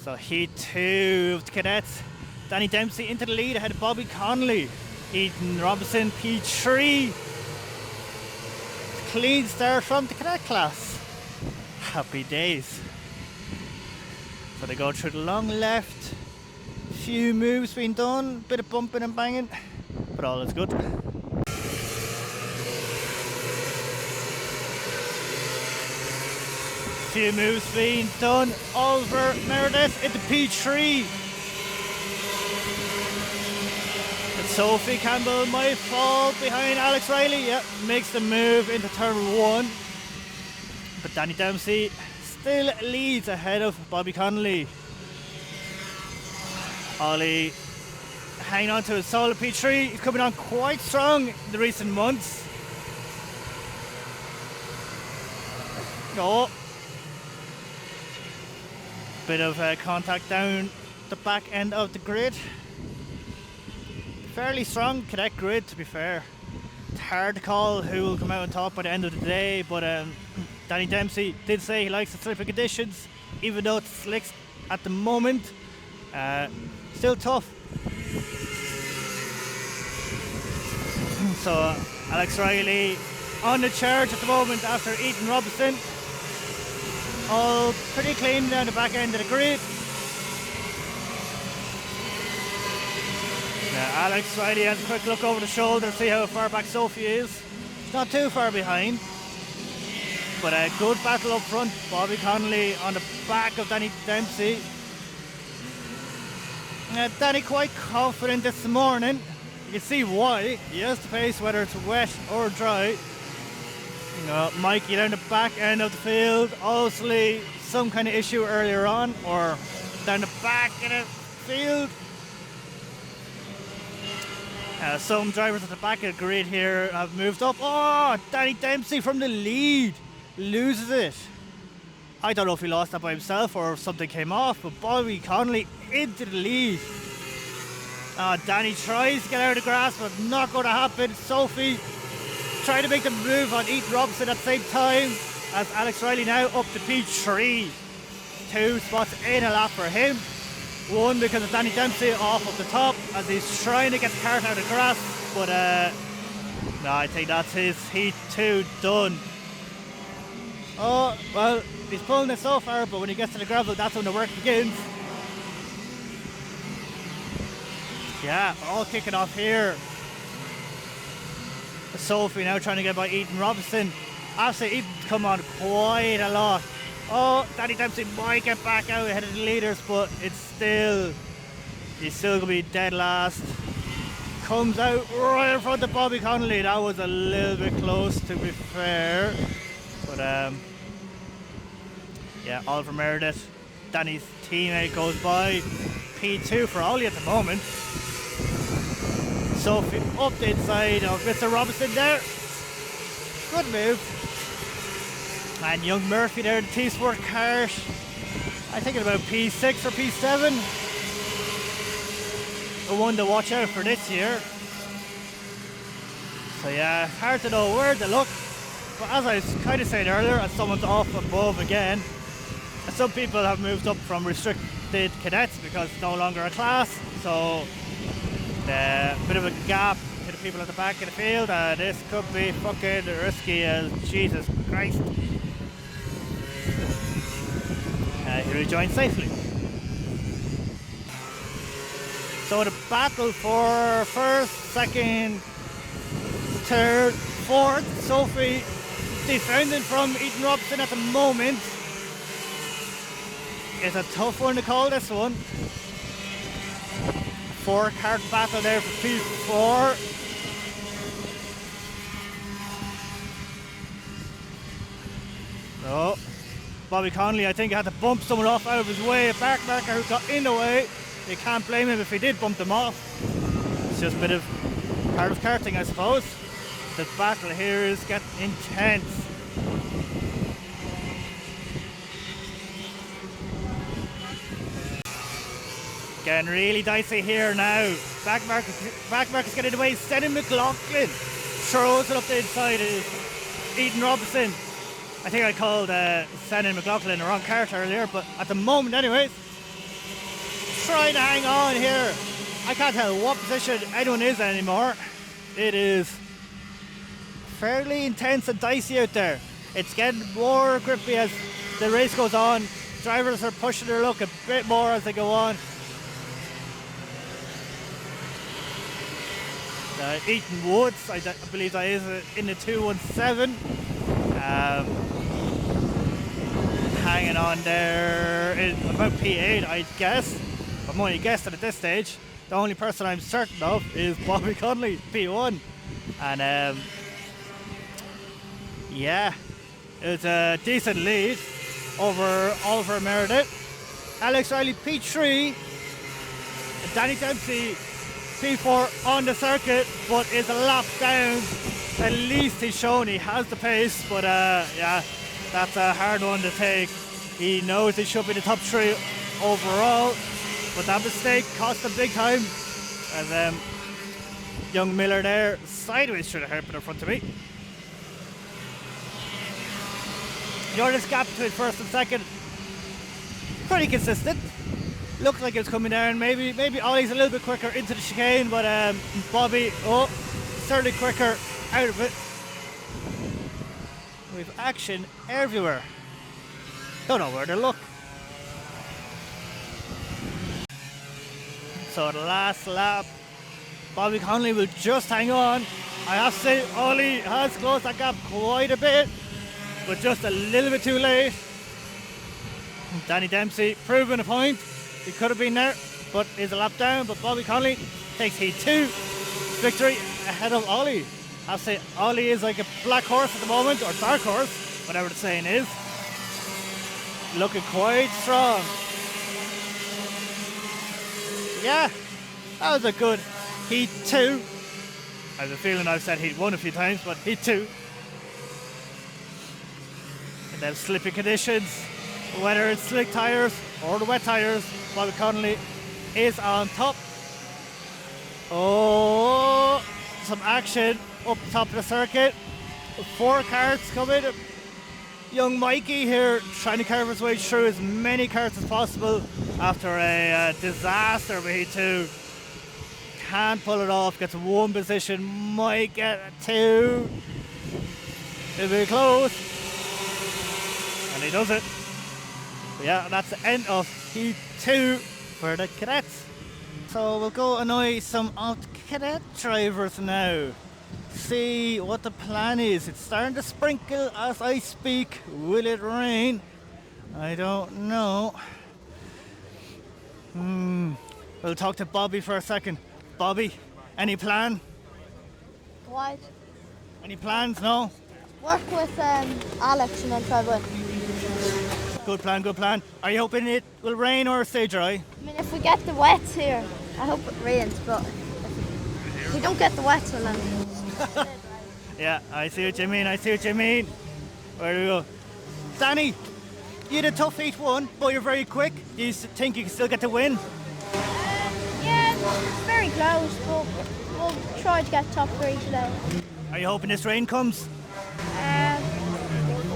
So heat 2 of the cadets. Danny Dempsey into the lead ahead of Bobby Connolly. Ethan Robinson, P3. Clean start from the cadet class. Happy days. So they go through the long left. Few moves being done. Bit of bumping and banging. But all is good. Few moves being done. Oliver Meredith into P3. And Sophie Campbell might fall behind Alex Riley. Yep, makes the move into turn 1. But Danny Dempsey still leads ahead of Bobby Connolly. Ollie hanging on to his solid P3. He's coming on quite strong in the recent months. Oh. Bit of contact down the back end of the grid. Fairly strong cadet grid, to be fair. It's hard to call who will come out on top by the end of the day, but Danny Dempsey did say he likes the slipping conditions, even though it's slick at the moment. Still tough. So Alex Riley on the charge at the moment after Ethan Robinson. All pretty clean down the back end of the grid. Now Alex Riley has a quick look over the shoulder to see how far back Sophie is. She's not too far behind. But a good battle up front. Bobby Connolly on the back of Danny Dempsey. Danny quite confident this morning. You can see why. He has the pace whether it's wet or dry. Mikey down the back end of the field, obviously some kind of issue earlier on, or down the back of the field. Some drivers at the back of the grid here have moved up. Oh, Danny Dempsey from the lead loses it. I don't know if he lost that by himself or if something came off, but Bobby Connolly into the lead. Danny tries to get out of the grass, but not going to happen. Sophie trying to make the move on Ethan Robinson at the same time as Alex Riley now up to P3. 2 spots in a lap for him. 1 because of Danny Dempsey off up the top as he's trying to get the cart out of the grass, but no, I think that's his heat 2 done. Oh, well, he's pulling it so far, but when he gets to the gravel, that's when the work begins. Yeah, all kicking off here. Sophie now trying to get by Ethan Robinson. Actually, Ethan's come on quite a lot. Oh, Danny Dempsey might get back out ahead of the leaders, but he's still going to be dead last. Comes out right in front of Bobby Connolly. That was a little bit close, to be fair. But yeah, Oliver Meredith, Danny's teammate, goes by. P2 for Ollie at the moment. Sophie up the inside of Mr. Robinson there. Good move. And young Murphy there in the T-Sport cart. I think it's about P6 or P7. The one to watch out for this year. So yeah, hard to know where to look. But as I was kind of saying earlier, as someone's off above again, some people have moved up from restricted cadets because it's no longer a class. So a bit of a gap to the people at the back of the field. This could be fucking risky as Jesus Christ. He rejoined safely. So the battle for first, second, third, fourth. Sophie defending from Ethan Robinson at the moment. It's a tough one to call, this one. 4-card battle there for P4. Oh, Bobby Connolly, I think, had to bump someone off out of his way. A back marker who got in the way. You can't blame him if he did bump them off. It's just a bit of part of karting, I suppose. The battle here is getting intense. Getting really dicey here now. Back marker's getting away. Sennin McLaughlin throws it up the inside of Ethan Robinson. I think I called Sennin McLaughlin the wrong cart earlier, but at the moment anyways, trying to hang on here. I can't tell what position anyone is anymore. It is fairly intense and dicey out there. It's getting more grippy as the race goes on. Drivers are pushing their luck a bit more as they go on. Eaton Woods, I believe that is in the 217. Hanging on there in about P8, I guess. I'm only guessing at this stage. The only person I'm certain of is Bobby Connolly, P1. And yeah, it's a decent lead over Oliver Meredith. Alex Riley, P3. Danny Dempsey, P4 on the circuit, but is a lap down. At least he's shown he has the pace, but yeah, that's a hard one to take. He knows he should be the top 3 overall, but that mistake cost him big time. As young Miller there, sideways through the hairpin in front of me. Jordan's gap between first and second, pretty consistent. Looks like it's coming down. Maybe Ollie's a little bit quicker into the chicane, but Bobby, certainly quicker out of it. We've action everywhere. Don't know where to look. So the last lap, Bobby Connolly will just hang on. I have to say, Ollie has closed that gap quite a bit, but just a little bit too late. Danny Dempsey proving a point. He could have been there, but is a lap down. But Bobby Connolly takes heat 2. Victory ahead of Ollie. I have to say, Ollie is like a black horse at the moment, or dark horse, whatever the saying is. Looking quite strong. Yeah, that was a good heat 2. I have a feeling I've said heat 1 a few times, but heat 2. And then slippy conditions, whether it's slick tyres or the wet tyres, Bobby Connolly is on top. Oh, some action up top of the circuit. 4 carts coming. Young Mikey here trying to carve his way through as many carts as possible after a disaster with heat 2. Can't pull it off, gets 1 position, might get 2. It'll be close. And he does it. But yeah, that's the end of heat 2 for the cadets. So we'll go annoy some of the cadet drivers now. See what the plan is. It's starting to sprinkle as I speak. Will it rain? I don't know. We'll talk to Bobby for a second. Bobby, any plan? What? Any plans? No? Work with Alex and then try win. Good plan, good plan. Are you hoping it will rain or stay dry? I mean, if we get the wets here, I hope it rains, but if we don't get the wets, well then... Yeah, I see what you mean, I see what you mean. Where do we go? Danny, you had a tough heat 1, but you're very quick. Do you think you can still get the win? Yeah, it's very close, but we'll try to get top 3 today. Are you hoping this rain comes?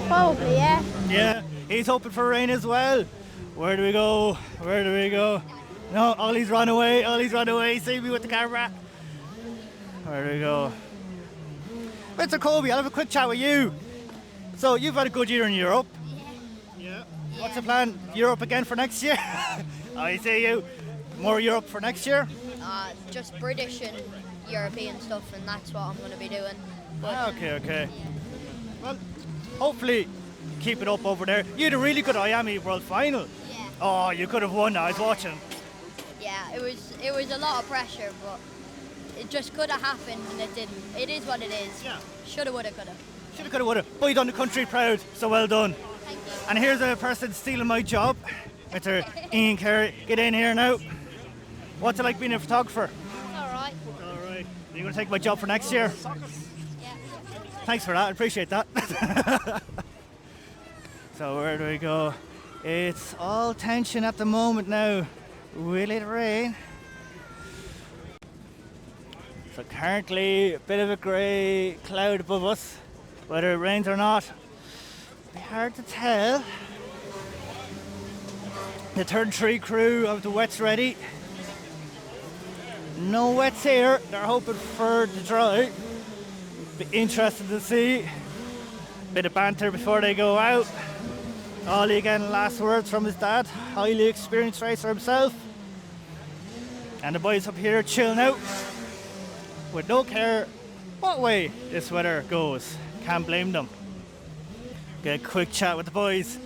Probably, yeah. Yeah, he's hoping for rain as well. Where do we go? Where do we go? No, Ollie's run away. Ollie's run away. See me with the camera. Where do we go? Mr. Colby, I'll have a quick chat with you. So, you've had a good year in Europe. Yeah. What's the plan? Europe again for next year? I see you. More Europe for next year? Just British and European stuff, and that's what I'm going to be doing. But, Okay. Yeah. Well, hopefully keep it up over there. You had a really good IAME World Final. Yeah. Oh, you could have won. I was watching. Yeah, it was a lot of pressure, but it just could have happened, and it didn't. It is what it is. Yeah. Shoulda, woulda, coulda. Shoulda, coulda, woulda. But you done the country proud, so well done. Thank you. And here's a person stealing my job. Mr. Ian Carey. Get in here now. What's it like being a photographer? All right. All right. Are you going to take my job for next year? Yeah. Thanks for that. I appreciate that. So where do we go? It's all tension at the moment now. Will it rain? So currently a bit of a grey cloud above us. Whether it rains or not, it'll be hard to tell. The turn 3 crew have the wets ready. No wets here. They're hoping for the dry. Be interested to see. Bit of banter before they go out. Ollie again, last words from his dad. Highly experienced racer himself. And the boys up here chilling out with no care what way this weather goes. Can't blame them. Get a quick chat with the boys.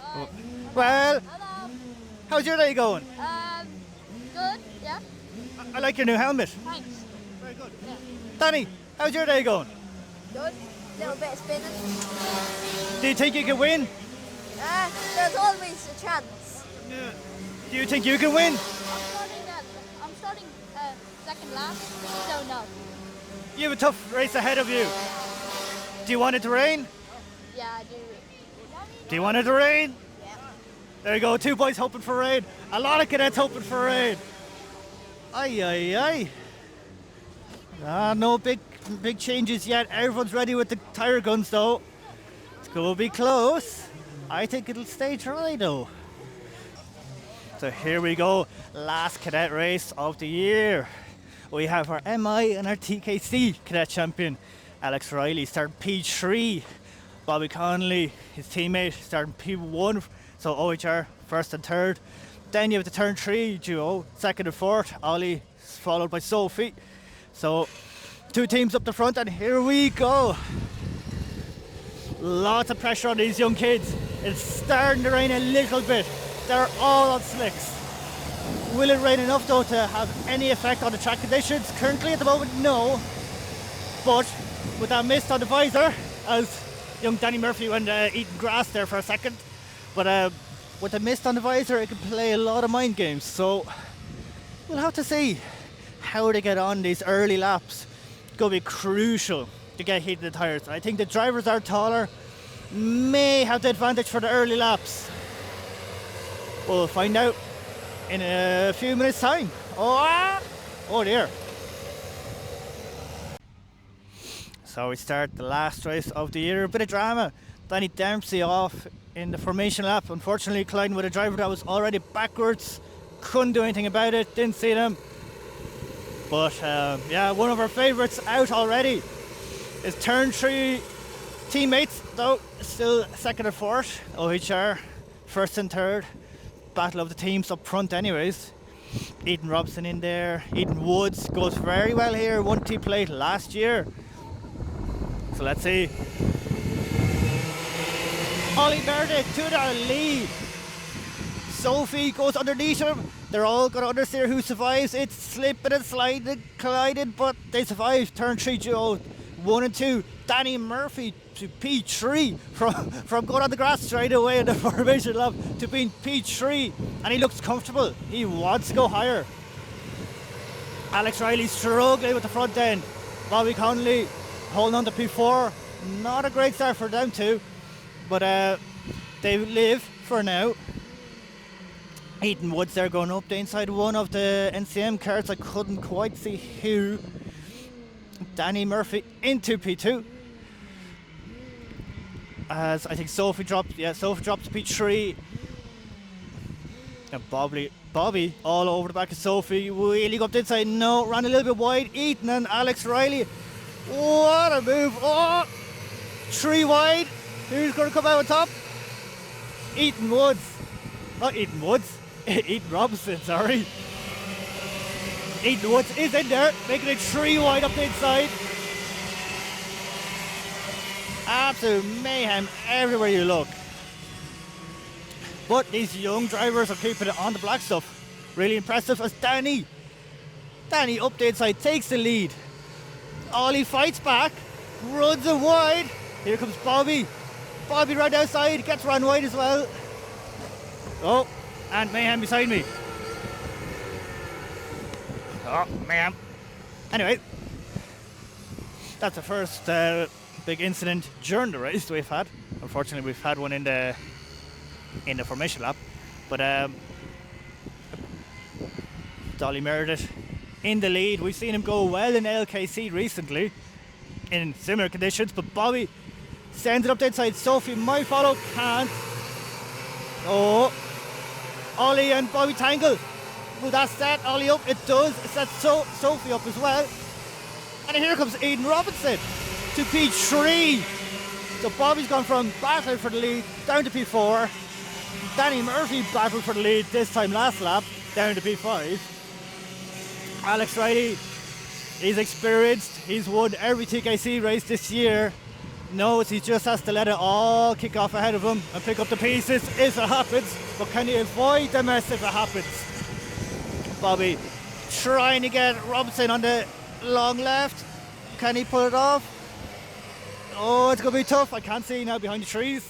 Hi. Well, Hello. how's your day going? Good. Yeah. I like your new helmet. Thanks. Very good. Yeah. Danny, how's your day going? Good. Little bit of spinning. Do you think you can win? There's always a chance. Do you think you can win? I'm starting second last. So no. You have a tough race ahead of you. Do you want it to rain? Yeah, I do. Do you want it to rain? Yeah. There you go, 2 boys hoping for rain. A lot of cadets hoping for rain. Aye, aye, aye. No big changes yet. Everyone's ready with the tire guns though. It's going to be close. I think it'll stay dry though. So here we go. Last cadet race of the year. We have our MI and our TKC cadet champion. Alex Riley starting P3. Bobby Connolly, his teammate, starting P1. So OHR first and third. Then you have the turn 3 duo, second and fourth. Ollie followed by Sophie. So 2 teams up the front, and here we go. Lots of pressure on these young kids. It's starting to rain a little bit. They're all on slicks. Will it rain enough though to have any effect on the track conditions? Currently at the moment, no. But with that mist on the visor, as young Danny Murphy went eating grass there for a second. But with the mist on the visor, it can play a lot of mind games. So we'll have to see how they get on these early laps. It's going to be crucial to get heat in the tyres. I think the drivers are taller, may have the advantage for the early laps. We'll find out in a few minutes time. Oh dear. So we start the last race of the year. A bit of drama. Danny Dempsey off in the formation lap. Unfortunately colliding with a driver that was already backwards. Couldn't do anything about it. Didn't see them. But yeah, one of our favourites out already. His turn 3 teammates though still second and fourth. OHR first and third. Battle of the teams up front anyways. Ethan Robson in there. Ethan Woods goes very well here. 1T plate last year. So let's see. Ollie Verdict to their lead. Sophie goes underneath him. They're all going to understeer who survives. It's slipping and sliding, collided, but they survive. Turn 3 duo, 1 and 2. Danny Murphy to P3 from going on the grass straight away in the formation lap to being P3, and he looks comfortable. He wants to go higher. Alex Riley struggling with the front end. Bobby Connolly holding on to P4. Not a great start for them too, but they live for now. Ethan Woods there going up the inside one of the NCM cards. I couldn't quite see who. Danny Murphy into P2. As I think Sophie dropped to P3. And Bobby all over the back of Sophie. Wheeling up the inside. No, ran a little bit wide. Ethan and Alex Riley. What a move. Oh, 3 wide. Who's going to come out on top? Ethan Woods. Not Ethan Woods. Ethan Robinson, sorry. Ethan Woods is in there, making it 3 wide up the inside. Absolute mayhem everywhere you look. But these young drivers are keeping it on the black stuff. Really impressive as Danny up the inside, takes the lead. Ollie fights back, runs it wide. Here comes Bobby. Bobby right outside, gets run wide as well. Oh, and mayhem beside me. Oh, mayhem. Anyway, that's the first big incident during the race we've had. Unfortunately, we've had one in the formation lap, but Dolly Meredith in the lead. We've seen him go well in LKC recently in similar conditions, but Bobby sends it up the inside. Sophie might follow, can't. Oh, Ollie and Bobby tangle. Will that set Ollie up? It does. It sets Sophie up as well. And here comes Aidan Robinson to P3. So Bobby's gone from battling for the lead down to P4. Danny Murphy battled for the lead this time last lap, down to P5. Alex Riley, he's experienced. He's won every TKC race this year. Knows he just has to let it all kick off ahead of him and pick up the pieces if it happens. But can he avoid the mess if it happens? Bobby trying to get Robinson on the long left. Can he pull it off? Oh, it's going to be tough. I can't see now behind the trees.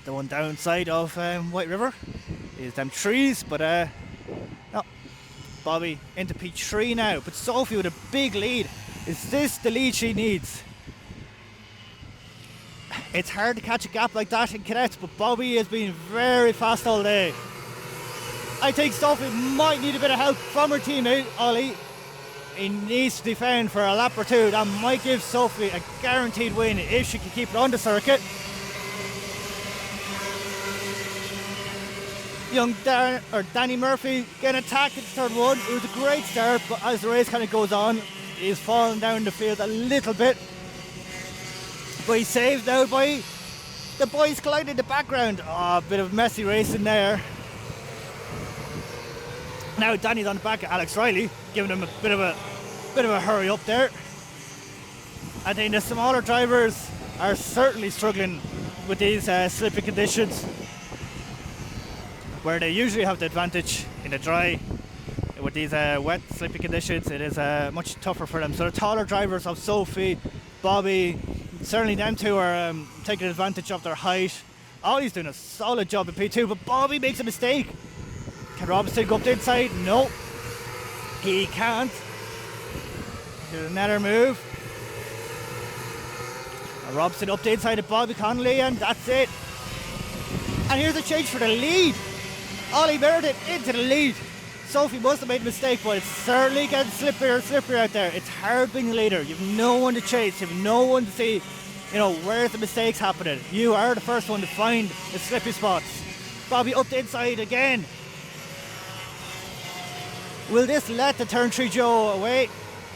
The one downside of White River is them trees, but no. Bobby into P3 now, but Sophie with a big lead. Is this the lead she needs? It's hard to catch a gap like that in cadets, but Bobby has been very fast all day. I think Sophie might need a bit of help from her teammate, Ollie. He needs to defend for a lap or two. That might give Sophie a guaranteed win if she can keep it on the circuit. Young Danny Murphy getting attacked in the third one. It was a great start, but as the race kind of goes on, he's falling down the field a little bit. But he's saved now by the boys colliding in the background. Oh, a bit of messy racing there. Now Danny's on the back of Alex Riley, giving him a bit of a hurry up there. I think the smaller drivers are certainly struggling with these slippy conditions, where they usually have the advantage in the dry. With these wet, slippy conditions, it is much tougher for them. So the taller drivers of Sophie, Bobby, certainly them two are taking advantage of their height. Ollie's doing a solid job in P2, but Bobby makes a mistake. Can Robinson go up the inside? No, he can't. Here's another move. Robinson up the inside of Bobby Connolly, and that's it. And here's a change for the lead. Ollie Meredith into the lead. Sophie must have made a mistake, but it's certainly getting slipperier and slipperier out there. It's hard being the leader. You've no one to chase. You've no one to see, where's the mistakes happening. You are the first one to find the slippy spots. Bobby up the inside again. Will this let the turn 3 Joe away?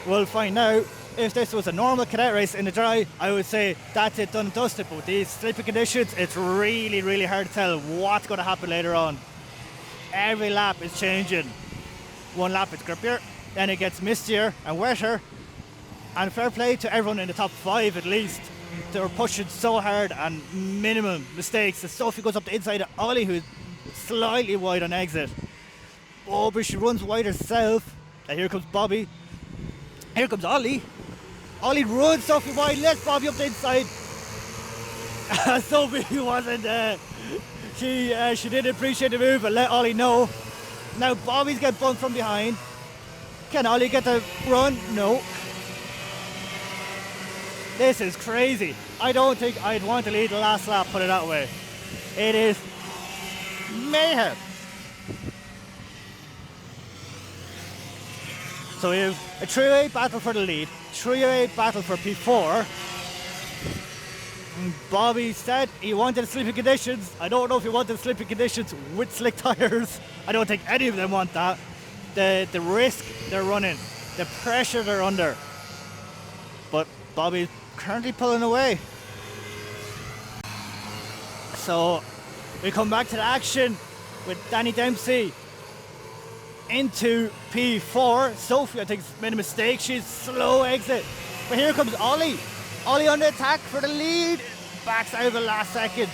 We'll find out. If this was a normal cadet race in the dry, I would say that's it, done and dusted. But with these slippy conditions, it's really, really hard to tell what's going to happen later on. Every lap is changing. One lap it's grippier, then it gets mistier and wetter. And fair play to everyone in the top 5 at least. They're pushing so hard and minimum mistakes. As Sophie goes up the inside of Ollie, who's slightly wide on exit. Oh, but she runs wide herself. And here comes Bobby. Here comes Ollie. Ollie runs Sophie wide, lets Bobby up the inside. Sophie wasn't she didn't appreciate the move and let Ollie know. Now Bobby's getting bumped from behind. Can Ollie get the run? No. This is crazy. I don't think I'd want to lead the last lap, put it that way. It is mayhem. So we have a 3-8 battle for the lead, 3-8 battle for P4. And Bobby said he wanted slippy conditions. I don't know if he wanted slippy conditions with slick tyres. I don't think any of them want that. The risk they're running, the pressure they're under. But Bobby's currently pulling away. So we come back to the action with Danny Dempsey into P4. Sophie, I think, made a mistake. She's slow exit. But here comes Ollie. Ollie on the attack for the lead. Backs out the last second.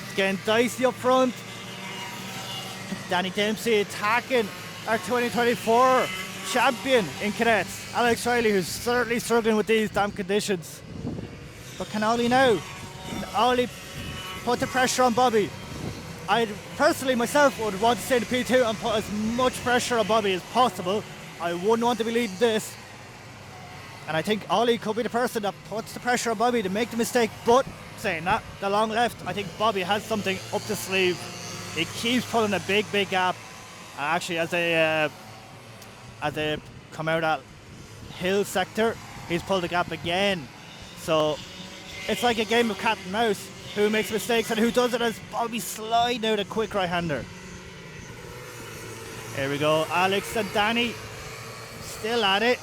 It's getting dicey up front. Danny Dempsey attacking our 2024 champion in cadets. Alex Riley, who's certainly struggling with these damn conditions. But can Ollie now? Can Ollie put the pressure on Bobby? I personally myself would want to stay in the P2 and put as much pressure on Bobby as possible. I wouldn't want to be leading this. And I think Ollie could be the person that puts the pressure on Bobby to make the mistake. But saying that, the long left, I think Bobby has something up the sleeve. He keeps pulling a big gap. And actually, as they come out that hill sector, he's pulled the gap again. So it's like a game of cat and mouse. who makes mistakes and who does it as Bobby sliding out a quick right-hander. Here we go, Alex and Danny still at it.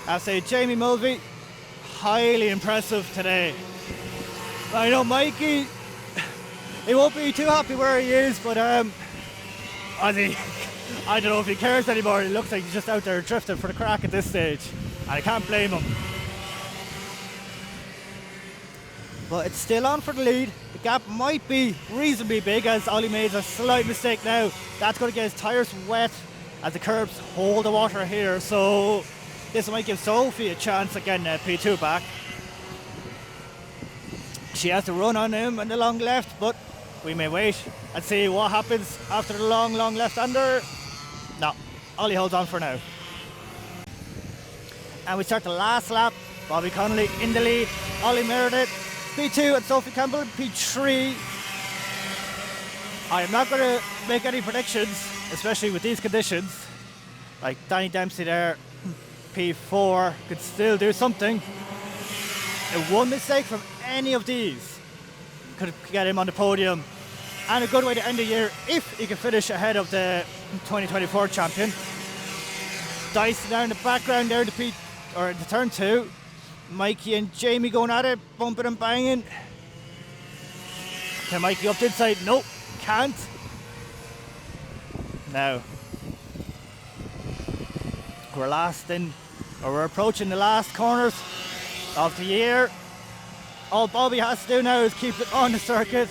I say Jamie Mulvey, highly impressive today. I know Mikey, he won't be too happy where he is, but I don't know if he cares anymore. It looks like he's just out there drifting for the crack at this stage, and I can't blame him. But it's still on for the lead. The gap might be reasonably big as Ollie made a slight mistake now. That's going to get his tyres wet as the curbs hold the water here, so this might give Sophie a chance at getting P2 back. She has to run on him on the long left, but we may wait and see what happens after the long left-hander. No, Ollie holds on for now. And we start the last lap. Bobby Connolly in the lead. Ollie Meredith, P2, and Sophie Campbell, P3. I am not going to make any predictions, especially with these conditions. Like Danny Dempsey there, P4, could still do something. One mistake from any of these could get him on the podium, and a good way to end the year if he can finish ahead of the 2024 champion. Dyson down in the background there, the turn 2. Mikey and Jamie going at it, bumping and banging. Can Mikey up the inside? Nope, can't. Now we're approaching the last corners of the year. All Bobby has to do now is keep it on the circuit.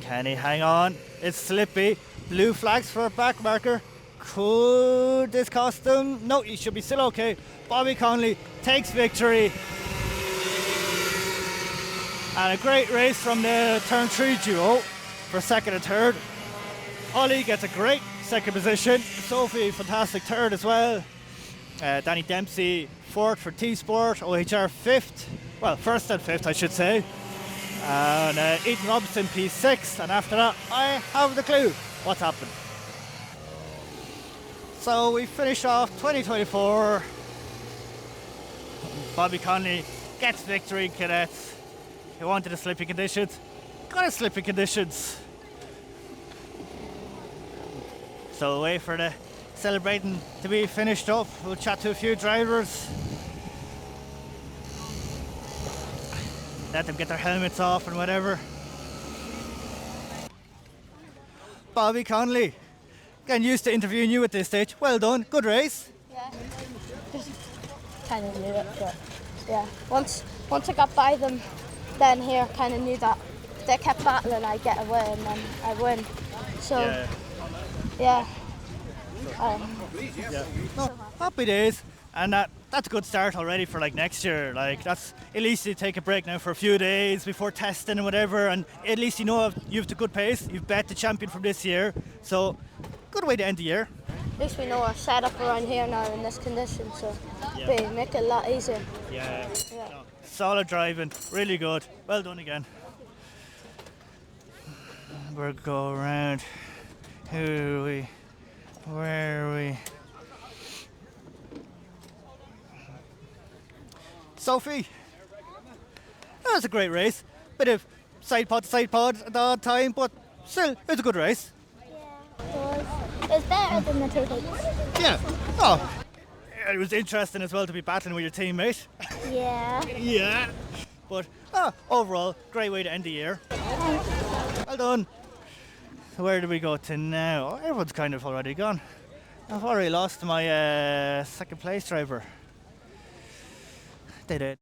Can he hang on? It's slippy. Blue flags for a back marker. Could this cost him? No, he should be still okay. Bobby Connolly takes victory. And a great race from the turn 3 duo for second and third. Ollie gets a great second position. Sophie, fantastic third as well. Danny Dempsey, fourth for T-Sport. OHR, fifth. Well, first and fifth, I should say. And Ethan Robinson, P6. And after that, I have the clue what's happened. So we finish off 2024. Bobby Connolly gets victory in Cadets. He wanted the slippy conditions. Got his slippy conditions. So we'll wait for the celebrating to be finished up. We'll chat to a few drivers. Let them get their helmets off and whatever. Bobby Connolly, getting used to interviewing you at this stage. Well done, good race. Yeah, kind of knew it, but yeah. Once I got by them, then here kind of knew that they kept battling, I get away and then I win. So yeah. No, happy days, and that's a good start already for like next year. Like that's at least you take a break now for a few days before testing and whatever, and at least you know you have the good pace. You've bet the champion from this year, so good way to end the year. At least we know our setup around here now in this condition, so make it a lot easier. Yeah. No, solid driving, really good. Well done again. We'll go around. Who are we? Where are we? Sophie. That was a great race. Bit of side pod to side pod at the odd time, but still, it was a good race. Yeah, it was better than the 2 heats. Yeah. Oh, it was interesting as well to be battling with your teammate. Yeah. Yeah. But overall, great way to end the year. Well done. So where do we go to now? Oh, everyone's kind of already gone. I've already lost my second place driver. They did.